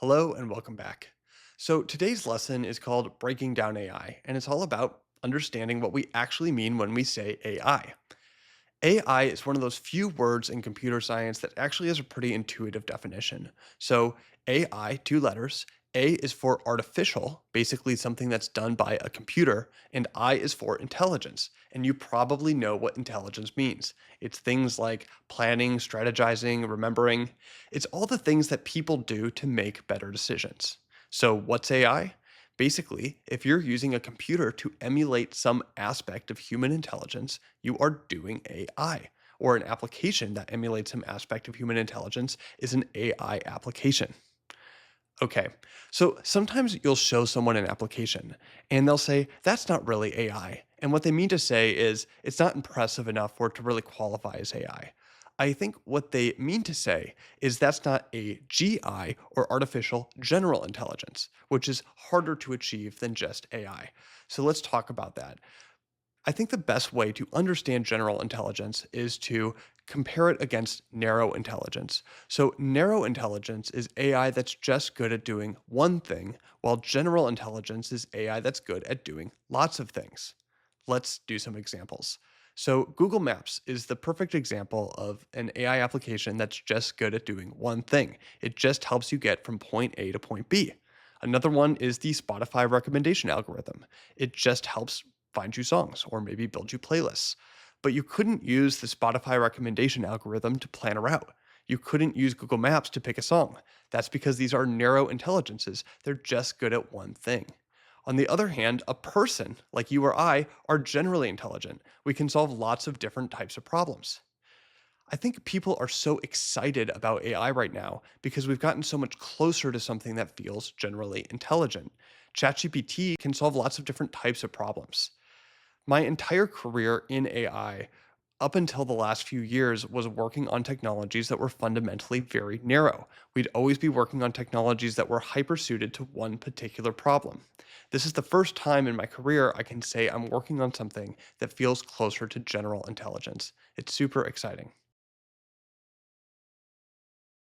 Hello and welcome back. So, today's lesson is called Breaking Down AI, and it's all about understanding what we actually mean when we say AI. AI is one of those few words in computer science that actually has a pretty intuitive definition. So, AI, two letters. A is for artificial, basically something that's done by a computer, and I is for intelligence. And you probably know what intelligence means. It's things like planning, strategizing, remembering. It's all the things that people do to make better decisions. So, what's AI? Basically, if you're using a computer to emulate some aspect of human intelligence, you are doing AI. Or an application that emulates some aspect of human intelligence is an AI application. Okay, so sometimes you'll show someone an application and they'll say, that's not really AI. And what they mean to say is, it's not impressive enough for it to really qualify as AI. I think what they mean to say is that's not a GI or artificial general intelligence, which is harder to achieve than just AI. So let's talk about that. I think the best way to understand general intelligence is to compare it against narrow intelligence. So, narrow intelligence is AI that's just good at doing one thing, while general intelligence is AI that's good at doing lots of things. Let's do some examples. So, Google Maps is the perfect example of an AI application that's just good at doing one thing. It just helps you get from point A to point B. Another one is the Spotify recommendation algorithm. It just helps find you songs or maybe build you playlists. But you couldn't use the Spotify recommendation algorithm to plan a route. You couldn't use Google Maps to pick a song. That's because these are narrow intelligences. They're just good at one thing. On the other hand, a person like you or I are generally intelligent. We can solve lots of different types of problems. I think people are so excited about AI right now because we've gotten so much closer to something that feels generally intelligent. ChatGPT can solve lots of different types of problems. My entire career in AI, up until the last few years, was working on technologies that were fundamentally very narrow. We'd always be working on technologies that were hyper suited to one particular problem. This is the first time in my career I can say I'm working on something that feels closer to general intelligence. It's super exciting.